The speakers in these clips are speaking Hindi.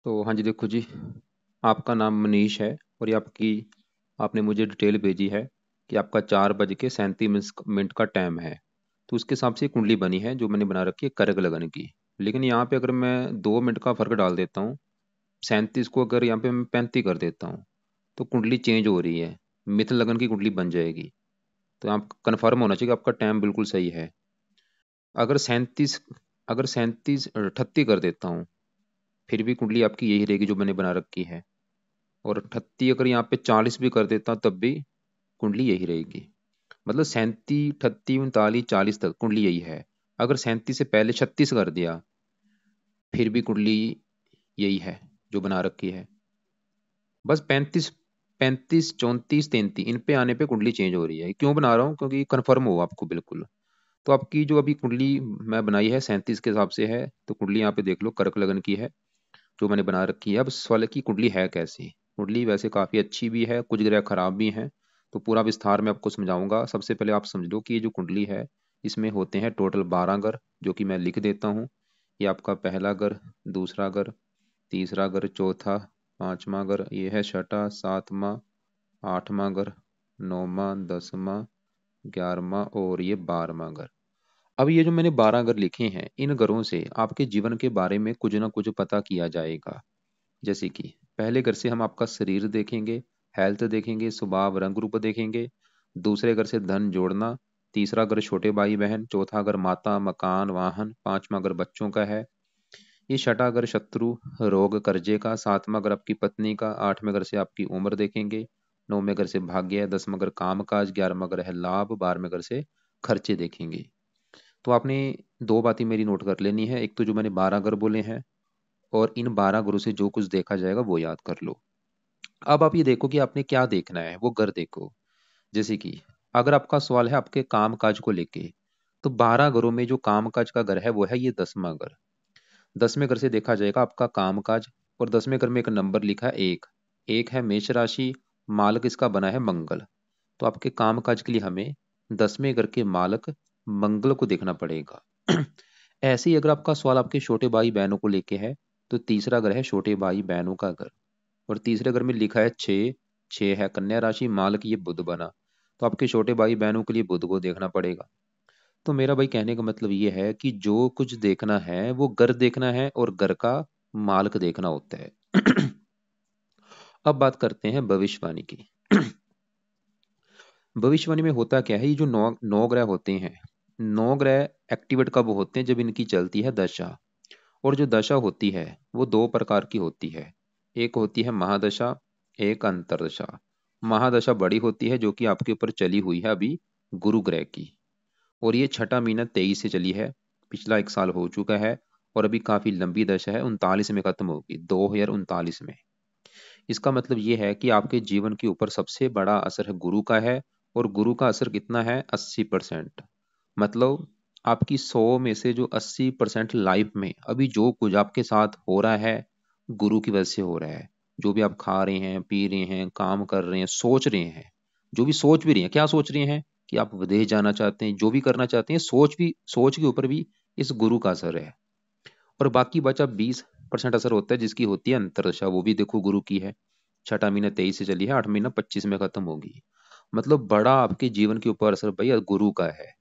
तो हाँ जी, देखो जी, आपका नाम मनीष है और ये आपने मुझे डिटेल भेजी है कि आपका 4:37 मिनट का टाइम है। तो उसके हिसाब से कुंडली बनी है जो मैंने बना रखी है कर्क लगन की। लेकिन यहाँ पे अगर मैं 2 मिनट का फर्क डाल देता हूँ, 37 को अगर यहाँ पे मैं 35 कर देता हूँ, तो कुंडली चेंज हो रही है, मिथ लगन की कुंडली बन जाएगी। तो आप कन्फर्म होना चाहिए कि आपका टाइम बिल्कुल सही है। अगर 37 अगर 38 कर देता हूँ, फिर भी कुंडली आपकी यही रहेगी जो मैंने बना रखी है। और 38 अगर यहाँ पे 40 भी कर देता तब भी कुंडली यही रहेगी। मतलब 37, 38, 39, 40 तक कुंडली यही है। अगर 37 से पहले 36 कर दिया, फिर भी कुंडली यही है जो बना रखी है। बस 35, 35, 34, 33 इन पे आने पे कुंडली चेंज हो रही है। क्यों बना रहा हूँ? क्योंकि कंफर्म हो आपको बिल्कुल। तो आपकी जो अभी कुंडली मैं बनाई है 37 के हिसाब से है, तो कुंडली यहाँ पे देख लो कर्क लगन की है जो मैंने बना रखी है। अब सवाल है कि कुंडली है कैसी। कुंडली वैसे काफ़ी अच्छी भी है, कुछ ग्रह खराब भी हैं। तो पूरा विस्तार में आपको समझाऊंगा। सबसे पहले आप समझ लो कि ये जो कुंडली है, इसमें होते हैं टोटल 12 घर, जो कि मैं लिख देता हूँ। ये आपका पहला घर, दूसरा घर, तीसरा घर, चौथा, पांचवा घर, ये है छठा, सातवां, आठवां घर, नौवां, 10वां, 11वां और ये 12वां घर। अब ये जो मैंने 12 घर लिखे हैं, इन घरों से आपके जीवन के बारे में कुछ ना कुछ पता किया जाएगा। जैसे कि पहले घर से हम आपका शरीर देखेंगे, हेल्थ देखेंगे, स्वभाव, रंग रूप देखेंगे। दूसरे घर से धन जोड़ना। तीसरा घर छोटे भाई बहन। चौथा घर माता, मकान, वाहन। पांचवा घर बच्चों का है। ये छठा घर शत्रु, रोग, कर्जे का। सातवां घर आपकी पत्नी का। आठवें घर से आपकी उम्र देखेंगे। नौवें घर से भाग्य। 10वां घर काम काज। 11वां घर है लाभ। 12वें घर से खर्चे देखेंगे। तो आपने दो बातें मेरी नोट कर लेनी है। एक तो जो मैंने 12 घर बोले हैं, और इन 12 घरों से जो कुछ देखा जाएगा वो याद कर लो। अब आप ये देखो कि आपने क्या देखना है, वो घर देखो। जैसे कि अगर आपका सवाल है आपके काम काज को लेके, तो 12 घरों में जो काम काज का घर है वो है ये 10वां घर। 10वें घर से देखा जाएगा आपका काम काज। और 10वें घर में एक नंबर लिखा है एक। एक है मेष राशि, मालक इसका बना है मंगल। तो आपके काम काज के लिए हमें 10वें घर के मालक मंगल को देखना पड़ेगा। ऐसे ही अगर आपका सवाल आपके छोटे भाई बहनों को लेके है, तो तीसरा घर है छोटे भाई बहनों का घर। और तीसरे घर में लिखा है छः। छः है कन्या राशि, मालक ये बुध बना। तो आपके छोटे भाई बहनों के लिए बुध को देखना पड़ेगा। तो मेरा भाई कहने का मतलब ये है कि जो कुछ देखना है वो घर देखना है और घर का मालक देखना होता है। अब बात करते हैं भविष्यवाणी की। भविष्यवाणी में होता क्या है, ये जो नौ नौ ग्रह होते हैं, नौ ग्रह एक्टिवेट कब होते हैं? जब इनकी चलती है दशा। और जो दशा होती है वो दो प्रकार की होती है। एक होती है महादशा, एक अंतरदशा। महादशा बड़ी होती है जो कि आपके ऊपर चली हुई है अभी, गुरु ग्रह की। और ये छठा महीना 23 से चली है, पिछला 1 साल हो चुका है। और अभी काफी लंबी दशा है, 39 में खत्म होगी, 2039 में। इसका मतलब ये है कि आपके जीवन के ऊपर सबसे बड़ा असर है गुरु का है। और गुरु का असर कितना है? 80%। मतलब आपकी 100 में से जो 80% लाइफ में अभी जो कुछ आपके साथ हो रहा है, गुरु की वजह से हो रहा है। जो भी आप खा रहे हैं, पी रहे हैं, काम कर रहे हैं, सोच रहे हैं, जो भी सोच भी रहे हैं, क्या सोच रहे हैं कि आप विदेश जाना चाहते हैं, जो भी करना चाहते हैं, सोच के ऊपर भी इस गुरु का असर है। और बाकी बचा 20% असर होता है जिसकी होती है अंतरदशा, वो भी देखो गुरु की है। छठा महीना 23 से चली है, 8 महीना 25 में खत्म होगी। मतलब बड़ा आपके जीवन के ऊपर असर भैया गुरु का है।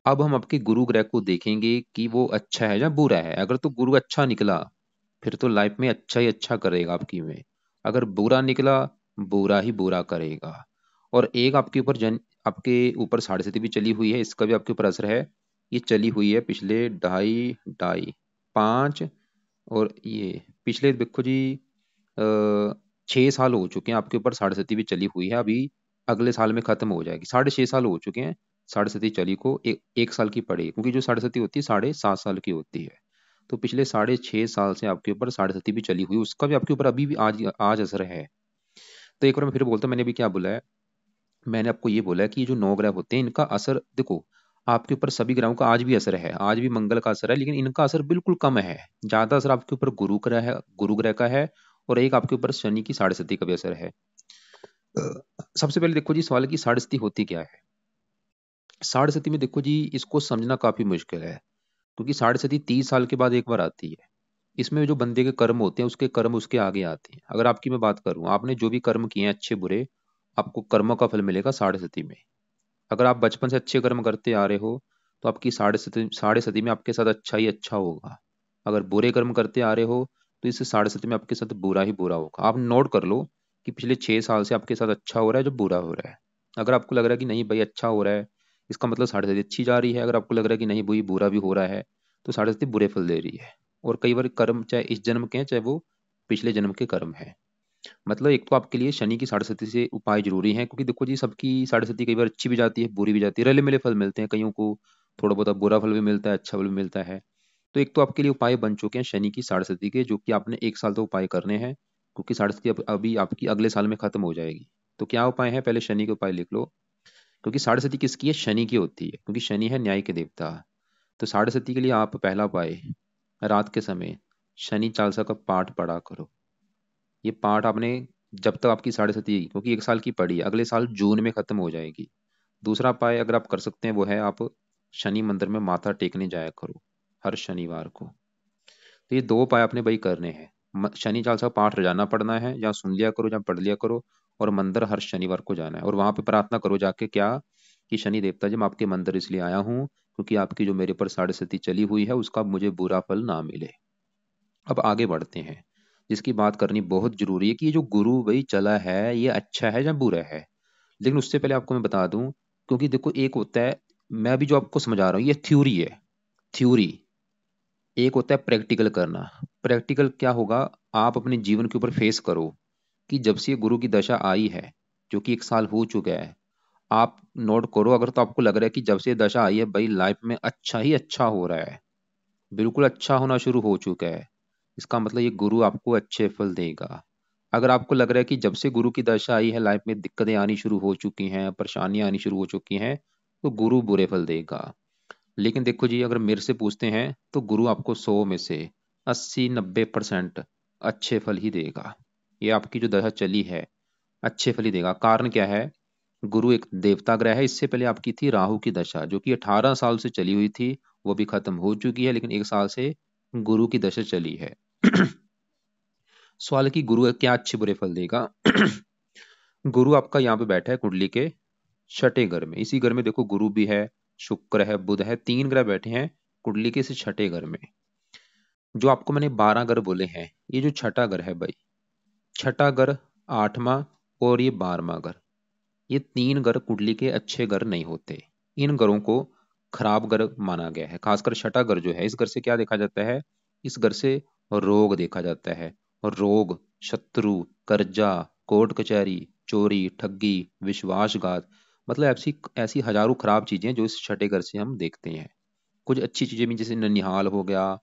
अब हम आपके गुरु ग्रह को देखेंगे कि वो अच्छा है या बुरा है। अगर तो गुरु अच्छा निकला, फिर तो लाइफ में अच्छा ही अच्छा करेगा आपकी में। अगर बुरा निकला, बुरा ही बुरा करेगा। और एक आपके ऊपर साढ़े साथी भी चली हुई है, इसका भी आपके ऊपर असर है। ये चली हुई है पिछले ढाई ढाई 5, और ये पिछले देखो जी 6 साल हो चुके हैं आपके ऊपर साढ़े सती भी चली हुई है। अभी अगले साल में खत्म हो जाएगी। 6.5 साल हो चुके हैं साढ़े सती चली को, एक साल की पड़ेगी, क्योंकि जो साढ़े सती होती है 7.5 साल की होती है। तो पिछले 6.5 साल से आपके ऊपर साढ़े सती भी चली हुई, उसका भी आपके ऊपर अभी भी आज आज असर है। तो एक बार मैं फिर बोलता हूँ, मैंने भी क्या बोला है, मैंने आपको ये बोला है कि ये जो 9 ग्रह होते हैं इनका असर देखो, आपके ऊपर सभी ग्रहों का आज भी असर है, आज भी मंगल का असर है, लेकिन इनका असर बिल्कुल कम है। ज्यादा असर आपके ऊपर गुरु ग्रह का है। और एक आपके ऊपर शनि की साढ़े सती का भी असर है। सबसे पहले देखो जी, सवाल की साढ़े सती होती क्या है। साढ़े सती में देखो जी, इसको समझना काफी मुश्किल है, क्योंकि साढ़े सती 30 साल के बाद एक बार आती है। इसमें जो बंदे के कर्म होते हैं उसके कर्म उसके आगे आते हैं। अगर आपकी मैं बात करूं, आपने जो भी कर्म किए हैं अच्छे बुरे, आपको कर्मों का फल मिलेगा साढ़े सती में। अगर आप बचपन से अच्छे कर्म करते आ रहे हो तो आपकी साढ़े सती में आपके साथ अच्छा ही अच्छा होगा। अगर बुरे कर्म करते आ रहे हो तो इस साढ़े सती में आपके साथ बुरा ही बुरा होगा। आप नोट कर लो कि पिछले 6 साल से आपके साथ अच्छा हो रहा है जो बुरा हो रहा है। अगर आपको लग रहा है कि नहीं भाई अच्छा हो रहा है, इसका मतलब साढ़े सती अच्छी जा रही है। अगर आपको लग रहा है कि नहीं भाई बुरा भी हो रहा है, तो साढ़े सती बुरे फल दे रही है। और कई बार कर्म चाहे इस जन्म के हैं चाहे वो पिछले जन्म के कर्म है। मतलब एक तो आपके लिए शनि की साढ़े सती से उपाय जरूरी है, क्योंकि देखो जी सबकी साढ़े सती कई बार अच्छी भी जाती है बुरी भी जाती है, रले मिले फल मिलते हैं कईयों को। थोड़ा बहुत बुरा फल भी मिलता है, अच्छा फल भी मिलता है। तो एक तो आपके लिए उपाय बन चुके हैं शनि की साढ़े सती के, जो कि आपने 1 साल तो उपाय करने हैं, क्योंकि साढ़े सती अभी आपकी अगले साल में खत्म हो जाएगी। तो क्या उपाय है, पहले शनि के उपाय लिख लो। क्योंकि साढ़े सती किसकी है, शनि की होती है, क्योंकि शनि है न्याय के देवता। तो साढ़े सती के लिए आप पहला उपाय, रात के समय शनि चालीसा का पाठ पढ़ा करो। ये पाठ आपने जब तक आपकी साढ़े सती, क्योंकि 1 साल की पड़ी है, अगले साल जून में खत्म हो जाएगी। दूसरा उपाय अगर आप कर सकते हैं वो है आप शनि मंदिर में माथा टेकने जाया करो हर शनिवार को। तो ये 2 उपाय आपने भाई करने हैं। शनि चालीसा पाठ रोजाना पढ़ना है, या सुन लिया करो या पढ़ लिया करो। और मंदिर हर शनिवार को जाना है और वहां पे प्रार्थना करो जाके क्या, कि शनि देवता जी मैं आपके मंदिर इसलिए आया हूँ क्योंकि आपकी जो मेरे पर साढ़े सती चली हुई है उसका मुझे बुरा फल ना मिले। अब आगे बढ़ते हैं, जिसकी बात करनी बहुत जरूरी है कि ये जो गुरु भाई चला है ये अच्छा है या बुरा है। लेकिन उससे पहले आपको मैं बता दूं, क्योंकि देखो एक होता है, मैं अभी जो आपको समझा रहा हूँ ये थ्योरी है, थ्योरी। एक होता है प्रैक्टिकल करना। प्रैक्टिकल क्या होगा, आप अपने जीवन के ऊपर फेस करो कि जब से ये गुरु की दशा आई है, जो कि 1 साल हो चुका है, आप नोट करो। अगर तो आपको लग रहा है कि जब से ये दशा आई है भाई लाइफ में अच्छा ही अच्छा हो रहा है, बिल्कुल अच्छा होना शुरू हो चुका है, इसका मतलब ये गुरु आपको अच्छे फल देगा। अगर आपको लग रहा है कि जब से गुरु की दशा आई है लाइफ में दिक्कतें आनी शुरू हो चुकी हैं, परेशानियां आनी शुरू हो चुकी हैं, तो गुरु बुरे फल देगा। लेकिन देखो जी अगर मेरे से पूछते हैं तो गुरु आपको 100 में से 80-90% अच्छे फल ही देगा। ये आपकी जो दशा चली है अच्छे फल ही देगा। कारण क्या है, गुरु एक देवता ग्रह है। इससे पहले आपकी थी राहु की दशा जो कि 18 साल से चली हुई थी, वो भी खत्म हो चुकी है, लेकिन 1 साल से गुरु की दशा चली है। सवाल है कि गुरु क्या अच्छे बुरे फल देगा। गुरु आपका यहाँ पे बैठा है कुंडली के छठे घर में। इसी घर में देखो गुरु भी है, शुक्र है, बुध है, 3 ग्रह बैठे हैं कुंडली के इस छठे घर में। जो आपको मैंने 12 घर बोले हैं, ये जो छठा घर है भाई, छठा घर, आठवां और ये 12वां घर, ये 3 घर कुंडली के अच्छे घर नहीं होते। इन घरों को खराब घर माना गया है। खासकर छठा घर जो है, इस घर से क्या देखा जाता है, इस घर से रोग देखा जाता है। और रोग, शत्रु, कर्जा, कोर्ट कचहरी, चोरी, ठगी, विश्वासघात, मतलब ऐसी ऐसी हजारों खराब चीजें जो इस छठे घर से हम देखते हैं। कुछ अच्छी चीजें भी, जैसे ननिहाल हो गया।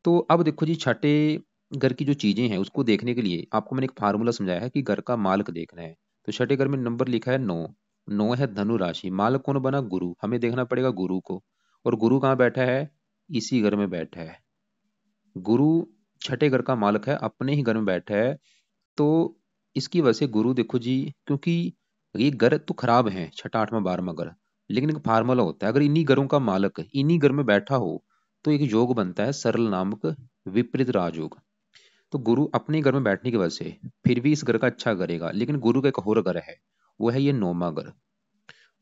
तो अब देखो जी छठे घर की जो चीजें हैं उसको देखने के लिए आपको मैंने एक फार्मूला समझाया है कि घर का मालक देखना है। तो छठे घर में नंबर लिखा है 9, 9 है धनु राशि, मालक कौन बना, गुरु, हमें देखना पड़ेगा गुरु को। और गुरु कहाँ बैठा है, इसी घर में बैठा है। गुरु छठे घर का मालक है, अपने ही घर में बैठा है। तो इसकी वजह से गुरु देखो जी, क्योंकि ये घर तो खराब है छठा आठवां 12वां घर, लेकिन एक फार्मूला होता है, अगर इन्हीं घरों का मालक इन्हीं घर में बैठा हो तो एक योग बनता है सरल नामक विपरीत राजयोग। तो गुरु अपने घर में बैठने की वजह से फिर भी इस घर का अच्छा करेगा, लेकिन गुरु का एक और घर है, वो है ये 9वां घर।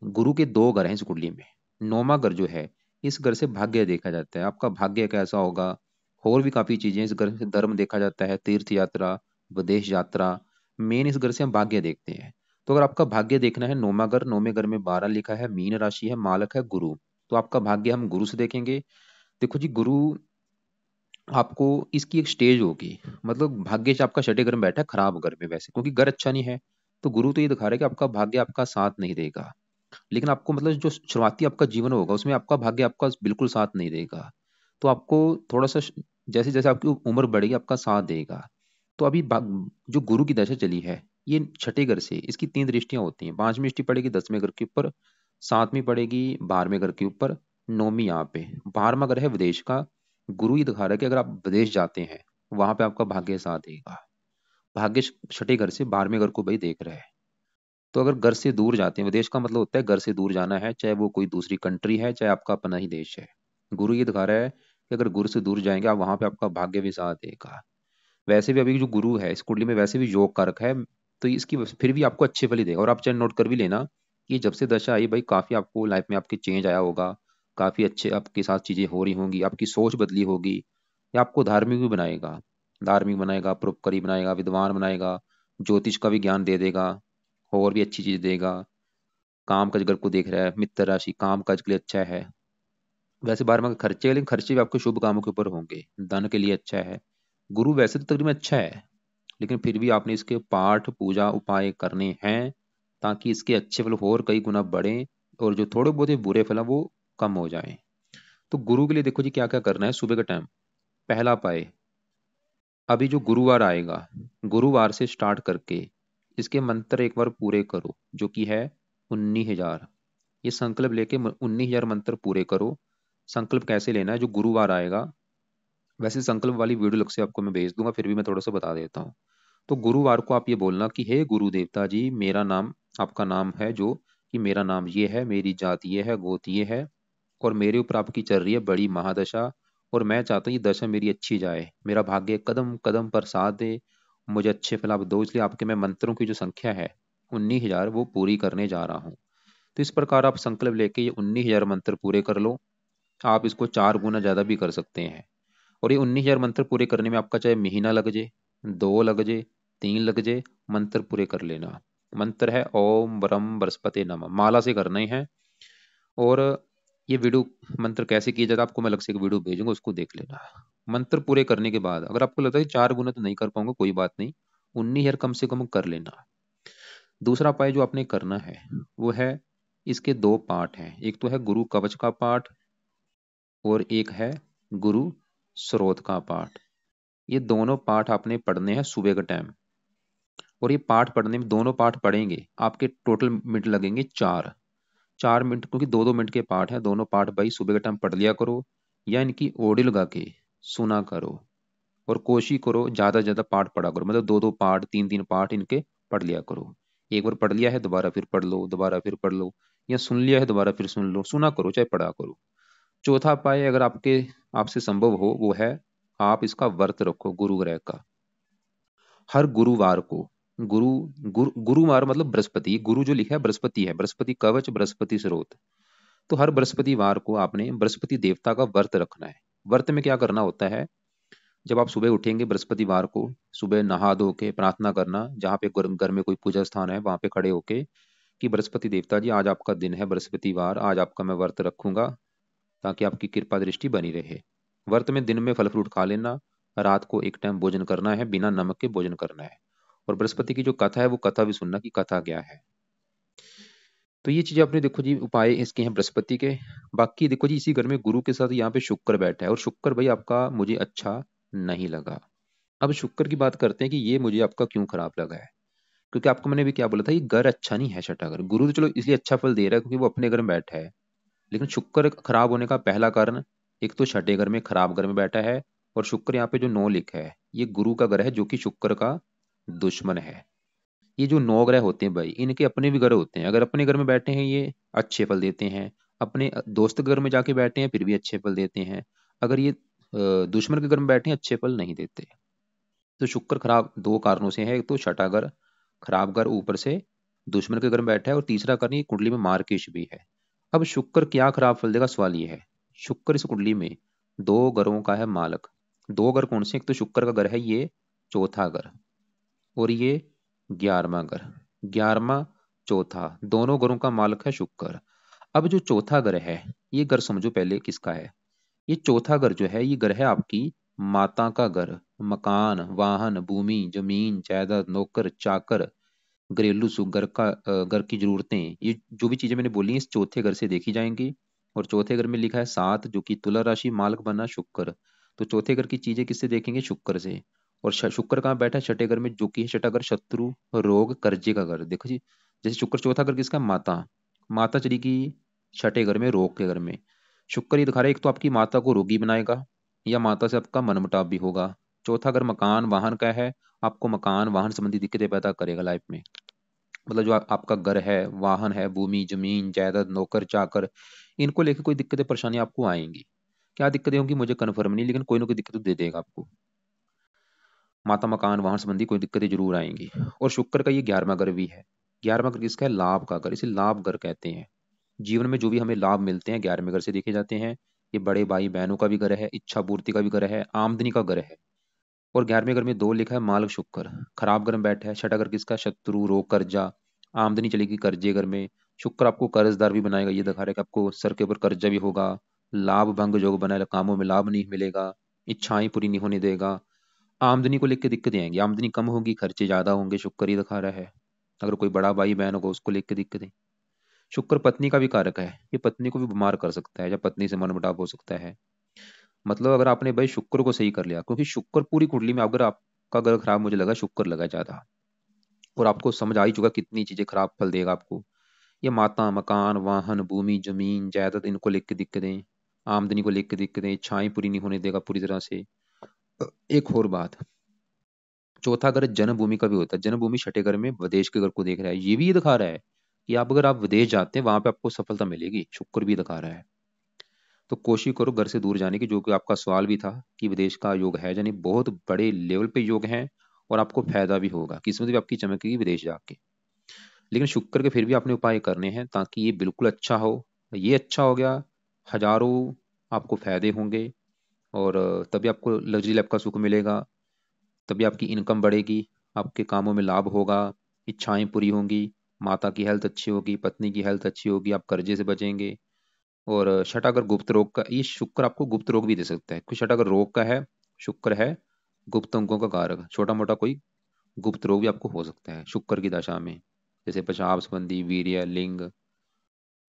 गुरु के 2 घर हैं इस कुंडली में। 9वां घर जो है, इस घर से भाग्य देखा जाता है, आपका भाग्य कैसा होगा। और भी काफी चीजें इस घर से, धर्म देखा जाता है, तीर्थ यात्रा, विदेश यात्रा। मेन इस घर से हम भाग्य देखते हैं। तो अगर आपका भाग्य देखना है 9वां घर, 9वें घर में 12 लिखा है, मीन राशि है, मालक है गुरु, तो आपका भाग्य हम गुरु से देखेंगे। देखो जी गुरु आपको, इसकी एक स्टेज होगी, मतलब भाग्य से आपका छठे घर में बैठा है खराब घर में वैसे, क्योंकि घर अच्छा नहीं है। तो गुरु तो ये दिखा रहा है कि आपका भाग्य आपका साथ नहीं देगा। लेकिन आपको मतलब जो शुरुआती आपका जीवन होगा उसमें आपका भाग्य आपका बिल्कुल साथ नहीं देगा। तो आपको थोड़ा सा जैसे जैसे आपकी उम्र बढ़ेगी आपका साथ देगा। तो अभी जो गुरु की दशा चली है, ये छठे घर से, इसकी 3 दृष्टियां होती हैं। 5वीं दृष्टि पड़ेगी 10वें घर के ऊपर, 7वीं पड़ेगी 12वें घर के ऊपर, 9वीं यहाँ पे। 12वां घर है विदेश का। गुरु ये दिखा रहा है कि अगर आप विदेश जाते हैं वहां पे आपका भाग्य साथ देगा। भाग्य छठे घर से 12वें घर को भाई देख रहा है। तो अगर घर से दूर जाते हैं, विदेश का मतलब होता है घर से दूर जाना है, चाहे वो कोई दूसरी कंट्री है चाहे आपका अपना ही देश है। गुरु ये दिखा रहा है कि अगर गुरु से दूर जाएंगे आप, वहां पे आपका भाग्य भी साथ देगा। वैसे भी अभी जो गुरु है इस कुंडली में वैसे भी योग कारक है, तो इसकी फिर भी आपको अच्छे फल ही देगा। और आप चाहे नोट कर भी लेना कि जब से दशा आई भाई, काफी आपको लाइफ में आपके चेंज आया होगा, काफी अच्छे आपके साथ चीजें हो रही होंगी, आपकी सोच बदली होगी। या आपको धार्मिक भी बनाएगा, धार्मिक बनाएगा, परोपकारी बनाएगा, विद्वान बनाएगा, ज्योतिष का भी ज्ञान दे देगा, और भी अच्छी चीज देगा। काम काज अगर को देख रहा है, मित्र राशि काम काज के लिए अच्छा है। वैसे 12 में खर्चे, लेकिन खर्चे भी आपके शुभ कामों के ऊपर होंगे, धन के लिए अच्छा है। गुरु वैसे तो तकरीबन अच्छा है, लेकिन फिर भी आपने इसके पाठ पूजा उपाय करने हैं, ताकि इसके अच्छे फल और कई गुना बढ़े, और जो थोड़े बहुत ही बुरे फल हैं वो कम हो जाएं। तो गुरु के लिए देखो जी क्या क्या करना है सुबह के टाइम। पहला पाए, अभी जो गुरुवार आएगा, गुरुवार से स्टार्ट करके इसके मंत्र एक बार पूरे करो, जो कि है 19,000। ये संकल्प लेके 19,000 मंत्र पूरे करो। संकल्प कैसे लेना है, जो गुरुवार आएगा, वैसे संकल्प वाली वीडियो लग से आपको मैं भेज दूंगा, फिर भी मैं थोड़ा सा बता देता हूँ। तो गुरुवार को आप ये बोलना कि हे गुरु देवता जी, मेरा नाम, आपका नाम है जो, कि मेरा नाम ये है, मेरी जात ये है, गोत ये है, और मेरे ऊपर आपकी चल रही है बड़ी महादशा, और मैं चाहता हूँ ये दशा मेरी अच्छी जाए, मेरा भाग्य कदम कदम पर साथ दे, मुझे अच्छे फल आप दो। इसलिए आपके मैं मंत्रों की जो संख्या है 19,000 वो पूरी करने जा रहा हूँ। तो इस प्रकार आप संकल्प लेके ये 19,000 मंत्र पूरे कर लो। आप इसको 4 गुना ज्यादा भी कर सकते हैं। और ये 19,000 मंत्र पूरे करने में आपका चाहे महीना लग जाए, 2 लग जाए, 3 लग जाए, मंत्र पूरे कर लेना। मंत्र है ओम ब्रह्म बृहस्पति नमः, माला से करना ही है। और ये वीडियो मंत्र कैसे किया जाता है आपको मैं अलग से एक वीडियो भेजूंगा, उसको देख लेना। मंत्र पूरे करने के बाद अगर आपको लगता है कि 4 गुना तो नहीं कर पाऊंगा, कोई बात नहीं, 19,000 कम से कम कर लेना। दूसरा उपाय जो आपने करना है वो है, इसके 2 पार्ट हैं, एक तो है गुरु कवच का पाठ, और एक है गुरु स्रोत का पाठ। ये दोनों पाठ आपने पढ़ने हैं सुबह के टाइम। और ये पाठ पढ़ने में, दोनों पाठ पढ़ेंगे आपके टोटल मिनट लगेंगे 4 4 मिनट, क्योंकि 2 2 मिनट के पाठ हैं। दोनों पाठ भाई सुबह के टाइम पढ़ लिया करो, या इनकी ऑडियो लगा के सुना करो। और कोशिश करो ज्यादा से ज्यादा पाठ पढ़ा करो, मतलब 2 2 पाठ 3 3 पाठ इनके पढ़ लिया करो। एक बार पढ़ लिया है दोबारा फिर पढ़ लो, दोबारा फिर पढ़ लो, या सुन लिया है दोबारा फिर सुन लो, सुना करो चाहे पढ़ा करो। चौथा उपाय अगर आपसे संभव हो वो है, आप इसका व्रत रखो गुरु ग्रह का। हर गुरुवार को, गुरु गुरुवार मतलब बृहस्पति, गुरु जो लिखा है बृहस्पति है, बृहस्पति कवच बृहस्पति स्रोत। तो हर बृहस्पतिवार को आपने बृहस्पति देवता का व्रत रखना है। व्रत में क्या करना होता है, जब आप सुबह उठेंगे बृहस्पतिवार को, सुबह नहा धो के प्रार्थना करना, जहाँ पे घर में कोई पूजा स्थान है वहां पे खड़े होके, कि बृहस्पति देवता जी आज आपका दिन है बृहस्पतिवार, आज आपका मैं व्रत रखूंगा, ताकि आपकी कृपा दृष्टि बनी रहे। व्रत में दिन में फल फ्रूट खा लेना, रात को एक टाइम भोजन करना है, बिना नमक के भोजन करना है। और बृहस्पति की जो कथा है वो कथा भी सुनना कि कथा क्या है। तो ये चीजें अपने देखो जी, उपाय इसके हैं बृहस्पति के। बाकी देखो जी, इसी घर में गुरु के साथ यहाँ पे शुक्र बैठा है, और शुक्र भाई आपका मुझे अच्छा नहीं लगा। अब शुक्र की बात करते हैं कि ये मुझे आपका क्यों खराब लगा है। क्योंकि आपको मैंने भी क्या बोला था, ये घर अच्छा नहीं है छठा घर। गुरु तो चलो इसलिए अच्छा फल दे रहा है क्योंकि वो अपने घर में बैठा है, लेकिन शुक्र खराब होने का पहला कारण, एक तो छठे घर में खराब घर में बैठा है, और शुक्र यहाँ पे जो 9 लिखा है ये गुरु का ग्रह है, जो कि शुक्र का दुश्मन है। ये जो 9 ग्रह होते हैं भाई, इनके अपने भी ग्रह होते हैं। अगर अपने घर में बैठे हैं ये अच्छे फल देते हैं, अपने दोस्त के घर में जाके बैठे हैं फिर भी अच्छे फल देते हैं। अगर ये दुश्मन के घर में बैठे हैं अच्छे फल नहीं देते। तो शुक्र खराब 2 कारणों से है, एक तो छठा घर खराब घर, ऊपर से दुश्मन के घर में बैठा है, और तीसरा कारण ये कुंडली में मार्केश भी है। अब शुक्र क्या खराब फल देगा, सवाल ये है। शुक्र इस कुंडली में 2 ग्रहों का है मालक। 2 ग्रह कौन से, एक तो शुक्र का घर है ये चौथा घर, और ये 11वां घर। 11वां चौथा दोनों ग्रहों का मालक है शुक्र। अब जो चौथा ग्रह है, ये घर समझो पहले किसका है। ये चौथा घर जो है ये घर है आपकी माता का घर। मकान वाहन भूमि जमीन जायदाद नौकर चाकर घरेलू सुख, घर की जरूरतें, ये जो भी चीजें मैंने बोली हैं इस चौथे घर से देखी जाएंगी। और चौथे घर में लिखा है 7, जो कि तुला राशि मालक बना शुक्र। तो चौथे घर की चीजें किससे देखेंगे, शुक्र से। और शुक्र कहाँ बैठा है, छठे घर में, जो कि है छठा घर शत्रु रोग कर्जे का घर। देखो जी, जैसे शुक्र चौथा घर किसका, माता, माता चली गई छठे घर में, रोग के घर में। शुक्र ये दिखा रहा है, एक तो आपकी माता को रोगी बनाएगा, या माता से आपका मनमुटाव भी होगा। चौथा घर मकान वाहन का है, आपको मकान वाहन संबंधी दिक्कतें पैदा करेगा लाइफ में। मतलब जो आपका घर है वाहन है भूमि जमीन जायदाद नौकर चाकर, इनको लेकर कोई दिक्कतें परेशानी आपको आएंगी। क्या दिक्कतें होंगी मुझे कन्फर्म नहीं, लेकिन कोई ना कोई दिक्कत तो दे देगा आपको। माता मकान वाहन संबंधी कोई दिक्कतें जरूर आएंगी। और शुक्र का ये 11वां घर भी है। 11वां घर किसका है? लाभ का घर, इसे लाभ घर कहते हैं। जीवन में जो भी हमें लाभ मिलते हैं 11वें घर से देखे जाते हैं। ये बड़े भाई बहनों का भी घर है, इच्छा पूर्ति का भी घर है, आमदनी का घर है। और 11वें घर में दो लिखा है मालक शुक्र, खराब घर में बैठा है। छठा घर किसका? शत्रु, रोग, कर्जा। आमदनी चलेगी कर्जे घर में। शुक्र आपको कर्जदार भी बनाएगा, ये दिखा रहा है कि आपको सर के ऊपर कर्जा भी होगा। लाभ भंग योग बनाएगा, कामों में लाभ नहीं मिलेगा। इच्छाएं पूरी नहीं होने देगा। आमदनी को लेकर दिक्कतें आएंगी, आमदनी कम होगी, खर्चे ज्यादा होंगे, शुक्र ही दिखा रहा है। अगर कोई बड़ा भाई बहन होगा उसको लेकर दिक्कतें। शुक्र पत्नी का भी कारक है, ये पत्नी को भी बीमार कर सकता है या पत्नी से मनमुटाव हो सकता है। मतलब अगर आपने भाई शुक्र को सही कर लिया, क्योंकि शुक्र पूरी कुंडली में, अगर आपका ग्रह खराब मुझे लगा शुक्र लगा ज्यादा, और आपको समझ आ ही चुका कितनी चीजें खराब फल देगा आपको। ये माता मकान वाहन भूमि जमीन जायदाद, इनको लेकर दिक्कतें, आमदनी को लेकर दिक्कतें, इच्छाएं पूरी नहीं होने देगा पूरी तरह से। एक और बात, चौथा घर जन्मभूमि का भी होता है। जन्मभूमि छठे घर में विदेश के घर को देख रहा है, ये भी ये दिखा रहा है कि आप अगर आप विदेश जाते हैं वहां पे आपको सफलता मिलेगी, शुक्र भी दिखा रहा है। तो कोशिश करो घर से दूर जाने की, जो कि आपका सवाल भी था कि विदेश का योग है यानी बहुत बड़े लेवल पे योग है। और आपको फायदा भी होगा, किस्मत भी आपकी चमकेगी विदेश जाके। लेकिन शुक्र के फिर भी आपने उपाय करने हैं ताकि ये बिल्कुल अच्छा हो। ये अच्छा हो गया, हजारों आपको फायदे होंगे। और तभी आपको लग्जरी लाइफ का सुख मिलेगा, तभी आपकी इनकम बढ़ेगी, आपके कामों में लाभ होगा, इच्छाएं पूरी होंगी, माता की हेल्थ अच्छी होगी, पत्नी की हेल्थ अच्छी होगी, आप कर्जे से बचेंगे। और छठा अगर गुप्त रोग का, ये शुक्र आपको गुप्त रोग भी दे सकता है, क्योंकि छठा अगर रोग का है, शुक्र है गुप्त अंगों का कारक, छोटा मोटा कोई गुप्त रोग भी आपको हो सकता है शुक्र की दशा में। जैसे पेशाब संबंधी, वीर्य, लिंग,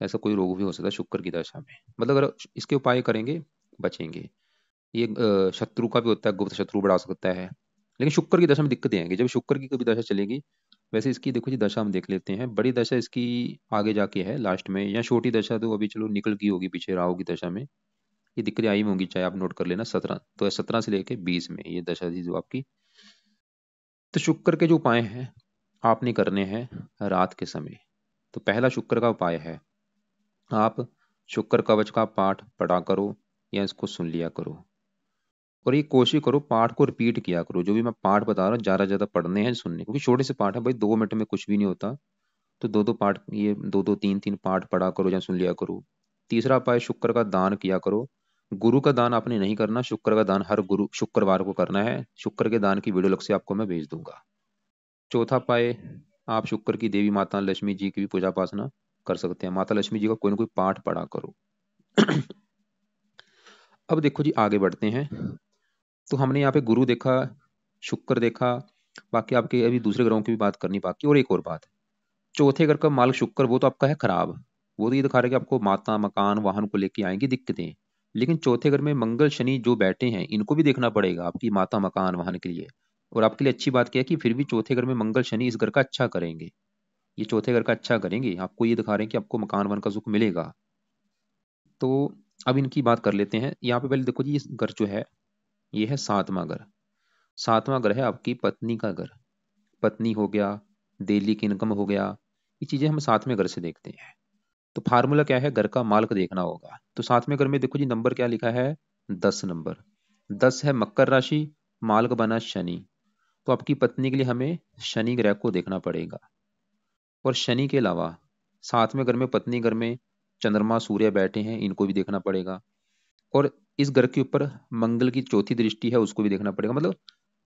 ऐसा कोई रोग भी हो सकता है शुक्र की दशा में। मतलब अगर इसके उपाय करेंगे बचेंगे। ये शत्रु का भी होता है, गुप्त शत्रु बढ़ा सकता है। लेकिन शुक्र की दशा में दिक्कतें आएंगी जब शुक्र की कभी दशा चलेगी। वैसे इसकी देखो जी दशा हम देख लेते हैं, बड़ी दशा इसकी आगे जाके है लास्ट में, या छोटी दशा तो अभी चलो निकल गई होगी पीछे राहु की दशा में। ये दिक्कतें आई होंगी, चाहे आप नोट कर लेना 17, तो 17 से लेके 20 में ये दशा थी जो आपकी। तो शुक्र के जो उपाय हैं आपने करने हैं रात के समय। तो पहला शुक्र का उपाय है, आप शुक्र कवच का पाठ पढ़ा करो या इसको सुन लिया करो। और ये कोशिश करो पाठ को रिपीट किया करो, जो भी मैं पाठ बता रहा हूँ ज्यादा ज्यादा पढ़ने हैं सुनने, क्योंकि छोटे से पाठ है भाई, 2 मिनट में कुछ भी नहीं होता। तो दो दो पाठ, ये दो दो तीन तीन पाठ पढ़ा करो या सुन लिया करो। तीसरा उपाय, शुक्र का दान किया करो। गुरु का दान आपने नहीं करना, शुक्र का दान हर गुरु शुक्रवार को करना है। शुक्र के दान की वीडियो लग से आपको मैं भेज दूंगा। चौथा उपाय, आप शुक्र की देवी माता लक्ष्मी जी की भी पूजा उपासना कर सकते हैं, माता लक्ष्मी जी का कोई ना कोई पाठ पढ़ा करो। अब देखो जी आगे बढ़ते हैं। तो हमने यहाँ पे गुरु देखा, शुक्र देखा, बाकी आपके अभी दूसरे ग्रहों की भी बात करनी बाकी। और एक और बात, चौथे घर का मालिक शुक्र वो तो आपका है खराब, वो तो ये दिखा रहा है कि आपको माता मकान वाहन को लेके आएंगी दिक्कतें। लेकिन चौथे घर में मंगल शनि जो बैठे हैं, इनको भी देखना पड़ेगा आपकी माता मकान वाहन के लिए। और आपके लिए अच्छी बात क्या है कि फिर भी चौथे घर में मंगल शनि इस घर का अच्छा करेंगे, ये चौथे घर का अच्छा करेंगे, आपको ये दिखा रहे हैं कि आपको मकान वाहन का सुख मिलेगा। तो अब इनकी बात कर लेते हैं। यहाँ पे पहले देखो जी, इस घर जो है ये है सातवां घर। सातवां घर है आपकी पत्नी का घर। पत्नी हो गया, डेली की इनकम हो गया, ये चीजें हम सातवें घर से देखते हैं। तो फार्मूला क्या है, घर का मालिक देखना होगा। तो सातवें घर में देखो जी नंबर क्या लिखा है, 10 नंबर। 10 है मकर राशि, मालिक बना शनि। तो आपकी पत्नी के लिए हमें शनि ग्रह को देखना पड़ेगा। और शनि के अलावा सातवें घर में पत्नी घर में चंद्रमा सूर्य बैठे हैं, इनको भी देखना पड़ेगा। और इस ग्रह के ऊपर मंगल की चौथी दृष्टि है, उसको भी देखना पड़ेगा। मतलब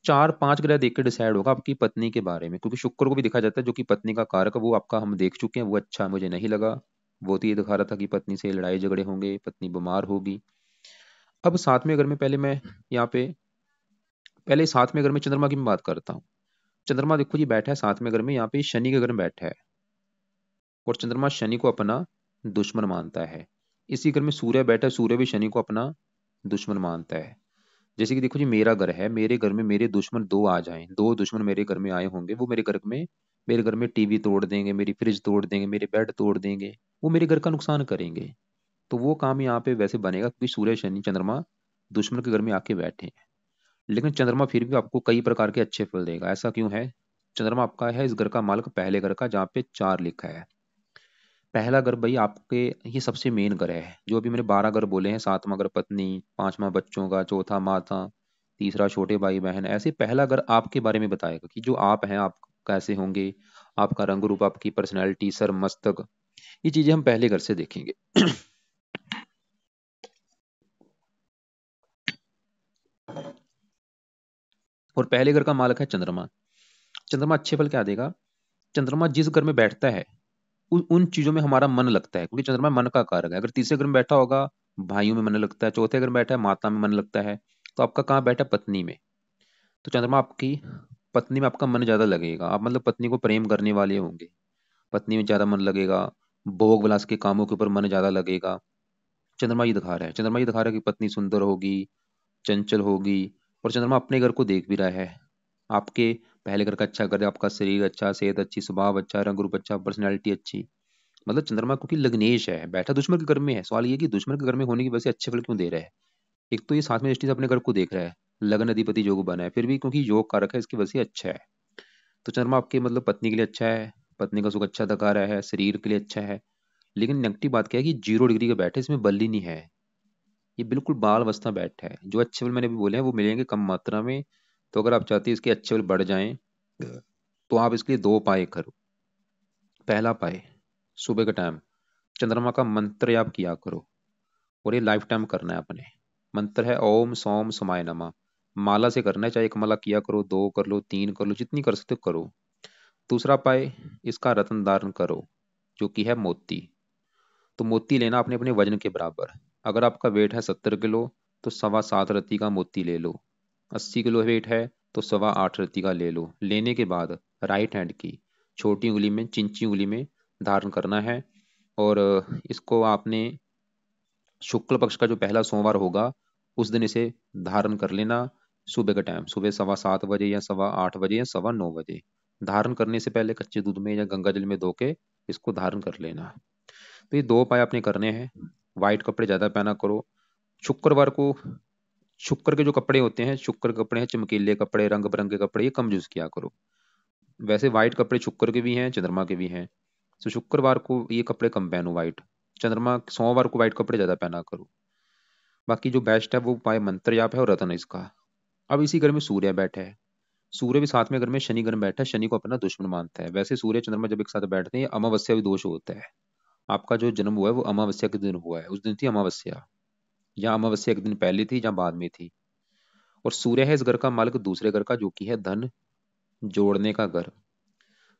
4-5 ग्रह देख के डिसाइड होगा आपकी पत्नी के बारे में, क्योंकि शुक्र को भी देखा जाता है जो कि पत्नी का कारक है, वो आपका हम देख चुके हैं, वो अच्छा मुझे नहीं लगा। वो तो ये दिखा रहा था कि पत्नी से लड़ाई झगड़े होंगे, पत्नी बीमार होगी। अब सातवें घर में पहले मैं यहाँ पे, पहले सातवें घर में चंद्रमा की मैं बात करता हूँ। चंद्रमा देखो जी बैठा है सातवें घर में, यहाँ पे शनि के घर में बैठा है। और चंद्रमा शनि को अपना दुश्मन मानता है। इसी घर में सूर्य बैठा है, सूर्य भी शनि को अपना दुश्मन मानता है। जैसे कि देखो जी मेरा घर है, मेरे घर में मेरे दुश्मन दो आ जाएं, दो दुश्मन मेरे घर में आए होंगे, वो मेरे घर में टीवी तोड़ देंगे, मेरी फ्रिज तोड़ देंगे, मेरे बेड तोड़ देंगे, वो मेरे घर का नुकसान करेंगे। तो वो काम यहाँ पे वैसे बनेगा क्योंकि सूर्य शनि चंद्रमा दुश्मन के घर में आके बैठे हैं। लेकिन चंद्रमा फिर भी आपको कई प्रकार के अच्छे फल देगा। ऐसा क्यों है? चंद्रमा आपका है इस घर का मालिक पहले घर का, जहाँ पे 4 लिखा है। पहला घर भाई आपके, ये सबसे मेन घर है। जो अभी मैंने 12 घर बोले हैं, सातवां घर पत्नी, पांचवा बच्चों का, चौथा माता, तीसरा छोटे भाई बहन, ऐसे पहला घर आपके बारे में बताएगा कि जो आप हैं आप कैसे होंगे, आपका रंग रूप, आपकी पर्सनैलिटी, सर मस्तक, ये चीजें हम पहले घर से देखेंगे। और पहले घर का मालक है चंद्रमा। चंद्रमा अच्छे फल क्या देगा? चंद्रमा जिस घर में बैठता है उन चीजों में हमारा मन लगता है, क्योंकि चंद्रमा मन का कारक है। अगर तीसरे घर में बैठा होगा, भाइयों में मन लगता है, चौथे घर में बैठा है, माता में मन लगता है, तो आपका कहाँ बैठा है? पत्नी में। तो चंद्रमा आपकी पत्नी में, आपका मन ज्यादा लगेगा, आप मतलब पत्नी को प्रेम करने वाले होंगे, पत्नी में ज्यादा मन लगेगा, भोग विलास के कामों के ऊपर मन ज्यादा लगेगा। चंद्रमा ये दिखा रहा है, चंद्रमा ये दिखा रहा है कि पत्नी सुंदर होगी, चंचल होगी। और चंद्रमा अपने घर को देख भी रहा है। आपके पहले घर का अच्छा कर, आपका शरीर अच्छा, सेहत अच्छी, स्वभाव अच्छा, रंग रूप अच्छा, पर्सनैलिटी अच्छी। मतलब चंद्रमा क्योंकि लग्नेश है, बैठा दुश्मन के घर में है। सवाल ये कि दुश्मन के घर में होने की वजह से अच्छे फल क्यों दे रहा है? एक तो ये सातवें दृष्टि से अपने घर को देख रहा है, लगन अधिपति योग बना है, फिर भी क्योंकि योग कारक है इसकी वजह से अच्छा है। तो चंद्रमा आपके मतलब पत्नी के लिए अच्छा है, पत्नी का सुख अच्छा दिखा रहा है, शरीर के लिए अच्छा है। लेकिन नेगेटिव बात क्या है कि 0 डिग्री का बैठा है, इसमें बल ही नहीं है, ये बिल्कुल बाल अवस्था बैठा है। जो अच्छे फल मैंने अभी बोले हैं वो मिलेंगे कम मात्रा में। तो अगर आप चाहते हैं इसके अच्छे फल बढ़ जाएं, तो आप इसके लिए 2 उपाय करो। पहला उपाय, सुबह का टाइम चंद्रमा का मंत्र याप किया करो, और ये लाइफ टाइम करना है अपने। मंत्र है ओम सोम समाय नमः। माला से करना है, चाहे एक माला किया करो, 2 कर लो, 3 कर लो, जितनी कर सकते हो करो। दूसरा उपाय, इसका रत्न धारण करो, जो कि है मोती। तो मोती लेना अपने अपने वजन के बराबर। अगर आपका वेट है 70 किलो, तो 7.25 रत्ती का मोती ले लो। 80 किलो वेट है, तो 8.25 रत्ती का ले लो। लेने के बाद राइट हैंड की छोटी उंगली में, चिंची उंगली में धारण करना है। और इसको आपने शुक्ल पक्ष का जो पहला सोमवार होगा उस दिन इसे धारण कर लेना। सुबह का टाइम, सुबह 7:15 बजे या 8:15 बजे या 9:15 बजे। धारण करने से पहले कच्चे दूध में या गंगा जल में धो के इसको धारण कर लेना। तो ये 2 उपाय आपने करने हैं। वाइट कपड़े ज्यादा पहना करो। शुक्रवार को, शुक्र के जो कपड़े होते हैं, शुक्र के कपड़े हैं चमकीले कपड़े, रंग बिरंगे कपड़े, ये कम यूज किया करो। वैसे वाइट कपड़े शुक्र के भी हैं, चंद्रमा के भी हैं। तो शुक्रवार को ये कपड़े कम पहनो वाइट। चंद्रमा सोमवार को वाइट कपड़े ज्यादा पहना करो। बाकी जो बेस्ट है वो उपाय मंत्र जाप है और रतन इसका। अब इसी घर में सूर्य बैठा है। सूर्य भी 7वें घर में शनि घर में बैठा है, शनि को अपना दुश्मन मानता है। वैसे सूर्य चंद्रमा जब एक साथ बैठते हैं, अमावस्या भी दोष होता है। आपका जो जन्म हुआ है वो अमावस्या के दिन हुआ है, उस दिन थी अमावस्या, या अमावस्या एक दिन पहले थी या बाद में थी। और सूर्य है इस घर का मालिक दूसरे घर का, जो कि है धन जोड़ने का घर।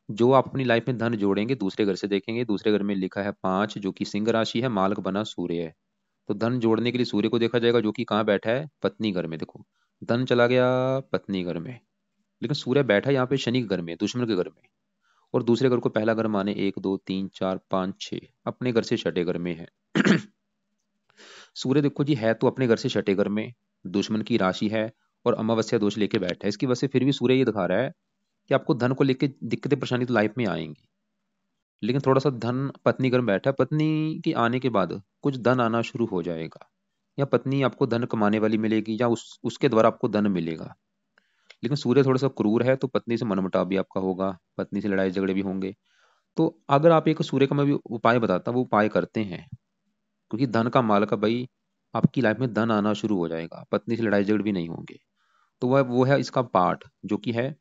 जो आप अपनी लाइफ में धन जोड़ेंगे दूसरे घर से देखेंगे, दूसरे घर में लिखा है 5, जो कि सिंह राशि है, मालक बना सूर्य है। तो धन जोड़ने के लिए सूर्य को देखा जाएगा, जो कि कहाँ बैठा है? पत्नी घर में। देखो, धन चला गया पत्नी घर में, लेकिन सूर्य बैठा है यहाँ पे शनि के घर में, दुश्मन के घर में। और दूसरे घर को पहला घर माने, 1 2 3 4 5 6, अपने घर से छठे घर में है। सूर्य देखो जी है तो अपने घर से छठे घर में, दुश्मन की राशि है, और अमावस्या दोष लेके बैठा है। इसकी वजह से फिर भी सूर्य ये दिखा रहा है कि आपको धन को लेके दिक्कतें परेशानी तो लाइफ में आएंगी, लेकिन थोड़ा सा धन, पत्नी घर में बैठा है, पत्नी के आने के बाद कुछ धन आना शुरू हो जाएगा, या पत्नी आपको धन कमाने वाली मिलेगी, या उसके द्वारा आपको धन मिलेगा। लेकिन सूर्य थोड़ा सा क्रूर है, तो पत्नी से मनमुटाव भी आपका होगा, पत्नी से लड़ाई झगड़े भी होंगे। तो अगर आप एक सूर्य का मैं भी उपाय बताता हूँ, वो उपाय करते हैं, क्योंकि धन का मालक है भाई, आपकी लाइफ में धन आना शुरू हो जाएगा, पत्नी से लड़ाई झगड़े भी नहीं होंगे। तो वह वो है इसका पाठ, जो कि है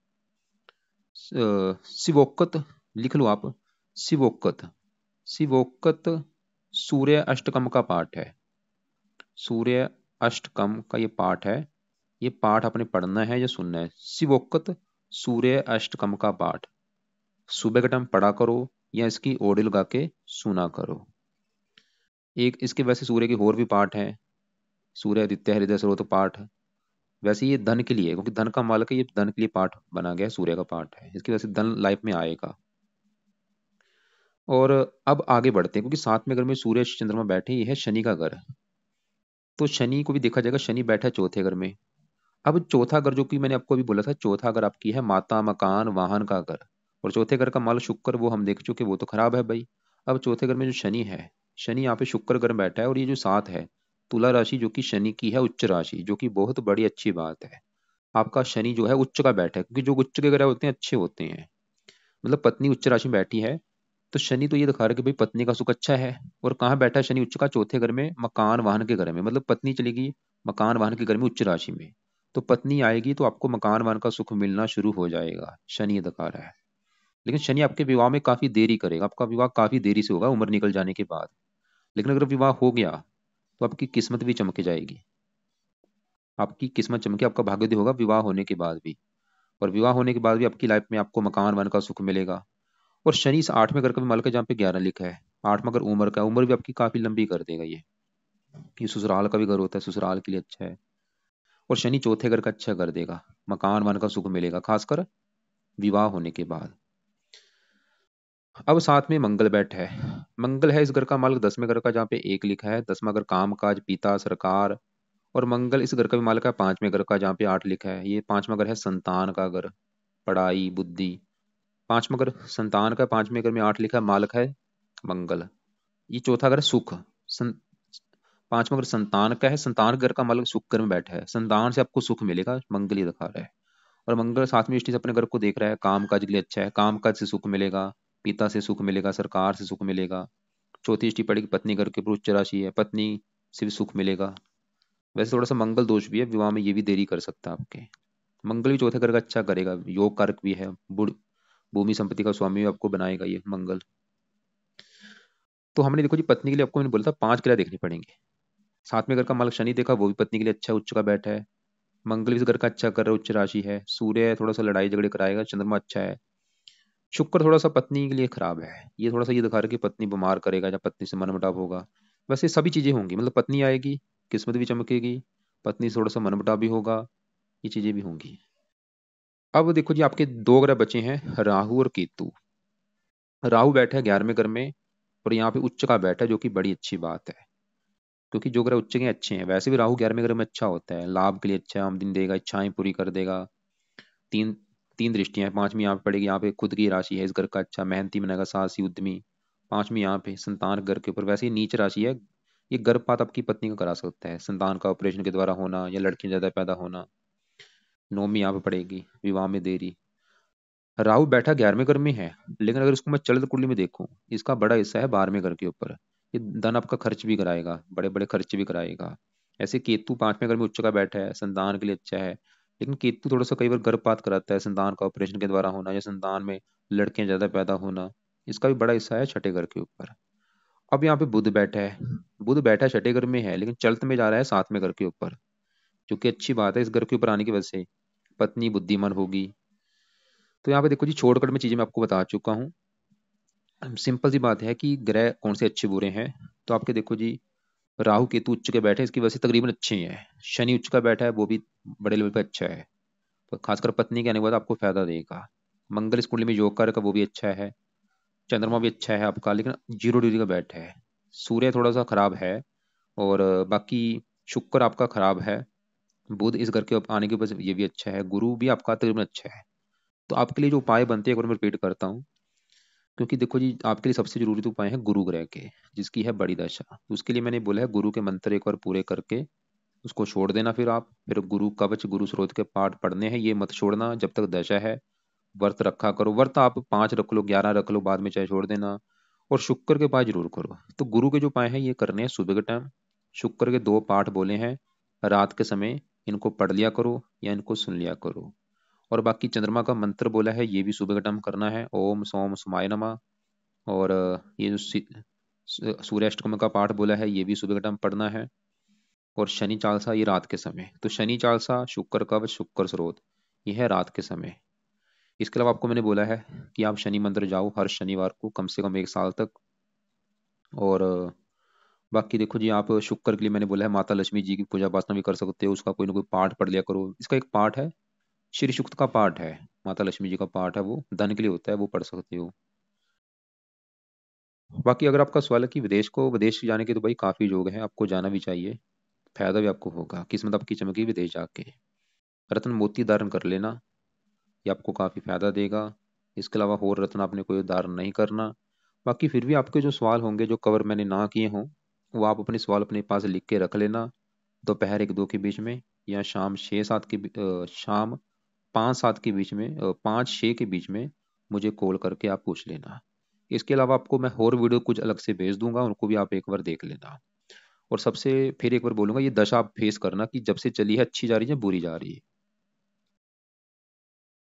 शिवोक्कत। लिख लो आप, शिवोक्कत। शिवोक्कत सूर्य अष्टकम का पाठ है। सूर्य अष्टकम का ये पाठ है। ये पाठ आपने पढ़ना है या सुनना है? शिवोक्कत सूर्य अष्टकम का पाठ सुबह के टाइम पढ़ा करो, या इसकी ऑडियो लगा के सुना करो। एक इसके वैसे सूर्य के और भी पाठ हैं, सूर्य आदित्य हृदय स्रोत पाठ। वैसे ये धन के लिए है, क्योंकि धन का मालक है, ये धन के लिए पाठ बना गया है, सूर्य का पाठ है, इसकी वजह से धन लाइफ में आएगा। और अब आगे बढ़ते हैं, क्योंकि साथ में घर में सूर्य चंद्रमा बैठे, ये है शनि का घर। तो शनि को भी देखा जाएगा, शनि बैठा है चौथे घर में। अब चौथा घर, जो कि मैंने आपको अभी बोला था, चौथा घर आपकी है माता, मकान, वाहन का घर। और चौथे घर का माल शुक्र, वो हम देख चुके, वो तो खराब है भाई। अब चौथे घर में जो शनि है, शनि यहाँ पे शुक्र घर में बैठा है, और ये जो 7 है, तुला राशि, जो कि शनि की है उच्च राशि, जो कि बहुत बड़ी अच्छी बात है। आपका शनि जो है उच्च का बैठा है, क्योंकि जो उच्च के ग्रह होते हैं अच्छे होते हैं। मतलब पत्नी उच्च राशि में बैठी है, तो शनि तो ये दिखा रहा है कि भाई पत्नी का सुख अच्छा है। और कहाँ बैठा है शनि उच्च का? चौथे घर में, मकान वाहन के घर में। मतलब पत्नी चलेगी मकान वाहन के घर में उच्च राशि में, तो पत्नी आएगी तो आपको मकान वाहन का सुख मिलना शुरू हो जाएगा, शनि ये दिखा रहा है। लेकिन शनि आपके विवाह में काफी देरी करेगा, आपका विवाह काफी देरी से होगा उम्र निकल जाने के बाद। लेकिन अगर विवाह हो गया तो आपकी किस्मत भी चमक जाएगी, आपकी किस्मत चमके, आपका भाग्योदय होगा विवाह होने के बाद भी। और विवाह होने के बाद भी आपकी लाइफ में आपको मकान वन का सुख मिलेगा। और शनि इस आठवें घर का भी मालिक है, जहाँ पे 11 लिखा है। आठवां घर उम्र का, उम्र भी आपकी काफी लंबी कर देगा ये ससुराल का भी घर होता है, ससुराल के लिए अच्छा है। और शनि चौथे घर का अच्छा कर देगा, मकान वन का सुख मिलेगा खासकर विवाह होने के बाद। अब साथ में मंगल बैठा है। मंगल है इस घर का मालिक 10वें घर का, जहाँ पे एक लिखा है। 10वां घर काम काज पिता सरकार। और मंगल इस घर का भी मालिक है 5वें घर का, जहाँ पे 8 लिखा है। ये 5वां घर है संतान का घर, पढ़ाई बुद्धि। 5वां घर संतान का, 5वें घर में 8 लिखा है, मालिक है मंगल। ये चौथा घर है सुख। सं, 5वां घर संतान का है, संतान घर का मालिक सुख घर में बैठा है, संतान से आपको सुख मिलेगा, मंगल ये दिखा रहा है। और मंगल साथ में दृष्टि से अपने घर को देख रहा है, काम काज के लिए अच्छा है, काम काज से सुख मिलेगा, पिता से सुख मिलेगा, सरकार से सुख मिलेगा। चौथी दृष्टि पड़ेगी पत्नी घर के ऊपर, उच्च राशि है, पत्नी से भी सुख मिलेगा। वैसे थोड़ा सा मंगल दोष भी है विवाह में, ये भी देरी कर सकता है आपके। मंगल भी चौथे घर का अच्छा करेगा, योग कारक भी है, बुढ़ भूमि संपत्ति का स्वामी भी आपको बनाएगा ये मंगल। तो हमने देखो जी पत्नी के लिए आपको मैंने बोला था 5 क्रिया देखनी पड़ेंगे। सातवें घर का मालिक शनि देखा, वो भी पत्नी के लिए अच्छा उच्च का बैठा है। मंगल भी इस घर का अच्छा कर रहा है, उच्च राशि है। सूर्य थोड़ा सा लड़ाई झगड़े कराएगा, चंद्रमा अच्छा है। शुक्र थोड़ा सा पत्नी के लिए खराब है, ये थोड़ा सा ये दिखा रहा है कि पत्नी बीमार करेगा, जब पत्नी से मनमुटाव होगा। वैसे सभी चीजें होंगी, मतलब पत्नी आएगी, किस्मत भी चमकेगी, पत्नी से थोड़ा सा मनमुटाव भी होगा, ये चीजें भी होंगी। अब देखो जी आपके दो ग्रह बचे हैं, राहु और केतु। राहु बैठा है 11वें घर में, और यहाँ पे उच्च का बैठा है, जो कि बड़ी अच्छी बात है। क्योंकि जो ग्रह उच्च के अच्छे हैं, वैसे भी राहु 11वें घर में अच्छा होता है, लाभ के लिए अच्छा है, आमदनी देगा, इच्छाएं पूरी कर देगा। तीन तीन दृष्टियां हैं, 5वीं यहाँ पे पड़ेगी, यहाँ पे खुद की राशि है इस घर का, अच्छा मेहनती बनेगा, साहसी उद्यमी। 5वीं यहाँ पे संतान घर के ऊपर, वैसे ही नीच राशि है। ये गर्भपात आपकी पत्नी को करा सकता है, संतान का ऑपरेशन के द्वारा होना या लड़कियां ज्यादा पैदा होना। 9वीं यहाँ पे पड़ेगी, विवाह में देरी। राहु बैठा 11वें घर में है, लेकिन अगर इसको मैं चलित कुंडली में देखूं, इसका बड़ा हिस्सा है 12वें घर के ऊपर। ये धन आपका खर्च भी कराएगा, बड़े बड़े खर्च भी कराएगा। ऐसे केतु 5वें घर में उच्च का बैठा है, संतान के लिए अच्छा है। लेकिन केतु थोड़ा सा कई बार गर्भपात कराता है, संतान का ऑपरेशन के द्वारा होना या संतान में लड़कियां ज्यादा पैदा होना, इसका भी बड़ा हिस्सा है छठे घर के ऊपर। अब यहाँ पे बुध बैठा है। बुध बैठा है छठे घर में है, लेकिन चलत में जा रहा है 7वें घर के ऊपर, जो कि अच्छी बात है। इस घर के ऊपर आने की वजह से पत्नी बुद्धिमान होगी। तो यहाँ पे देखो जी शॉर्टकट में चीजें मैं आपको बता चुका हूँ। सिंपल सी बात है कि ग्रह कौन से अच्छे बुरे हैं। तो आपके देखो जी राहु केतु उच्च के बैठे हैं, इसकी वजह से तकरीबन अच्छे ही हैं। शनि उच्च का बैठा है, वो भी बड़े लेवल पे अच्छा है, तो खासकर पत्नी के आने के बाद आपको फायदा देगा। मंगल इस कुंडली में योग कार्य का, वो भी अच्छा है। चंद्रमा भी अच्छा है आपका, लेकिन 0 डिग्री का बैठा है। सूर्य थोड़ा सा खराब है। और बाकी शुक्र आपका खराब है। बुध इस घर के आने के बाद ये भी अच्छा है, गुरु भी आपका तकरीबन अच्छा है। तो आपके लिए जो उपाय बनते हैं एक बार मैं रिपीट करता हूँ। क्योंकि देखो जी आपके लिए सबसे जरूरी तो उपाय है गुरु ग्रह के, जिसकी है बड़ी दशा। तो उसके लिए मैंने बोला है गुरु के मंत्र एक बार पूरे करके उसको छोड़ देना। फिर गुरु कवच गुरु स्रोत के पाठ पढ़ने हैं, ये मत छोड़ना जब तक दशा है। व्रत रखा करो, व्रत आप 5 रख लो, 11 रख लो, बाद में चाहे छोड़ देना। और शुक्र के उपाय जरूर करो। तो गुरु के जो उपाय हैं ये करने हैं सुबह के टाइम। शुक्र के 2 पाठ बोले हैं रात के समय, इनको पढ़ लिया करो या इनको सुन लिया करो। और बाकी चंद्रमा का मंत्र बोला है, ये भी सुबह के टाइम करना है, ओम सोम सुमाय नमः। और ये जो सूर्याष्टकम का पाठ बोला है, ये भी सुबह के टाइम पढ़ना है। और शनि चालीसा ये रात के समय। तो शनि चालीसा, शुक्र कवच, शुक्र स्रोत, ये है रात के समय। इसके अलावा आपको मैंने बोला है कि आप शनि मंदिर जाओ हर शनिवार को कम से कम 1 साल तक। और बाकी देखो जी आप शुक्र के लिए मैंने बोला है माता लक्ष्मी जी की पूजा उपासना भी कर सकते हो, उसका कोई ना कोई पाठ पढ़ लिया करो। इसका एक पाठ है, श्री सुक्त का पाठ है, माता लक्ष्मी जी का पाठ है, वो धन के लिए होता है, वो पढ़ सकते हो। बाकी अगर आपका सवाल है कि विदेश जाने के, तो भाई काफी योग है, आपको जाना भी चाहिए, फायदा भी आपको होगा, किस्मत आपकी चमकी विदेश जाके। रत्न मोती धारण कर लेना, ये आपको काफी फायदा देगा। इसके अलावा और रत्न आपने कोई धारण नहीं करना। बाकी फिर भी आपके जो सवाल होंगे जो कवर मैंने ना किए हों, वो आप अपने सवाल अपने पास लिख के रख लेना। दोपहर 1-2 के बीच में, या शाम 6-7 के शाम 5-7 के बीच में, 5-6 के बीच में मुझे कॉल करके आप पूछ लेना। इसके अलावा आपको मैं और वीडियो कुछ अलग से भेज दूंगा, उनको भी आप एक बार देख लेना। और सबसे फिर एक बार बोलूंगा, ये दशा आप फेस करना कि जब से चली है अच्छी जा रही है बुरी जा रही है।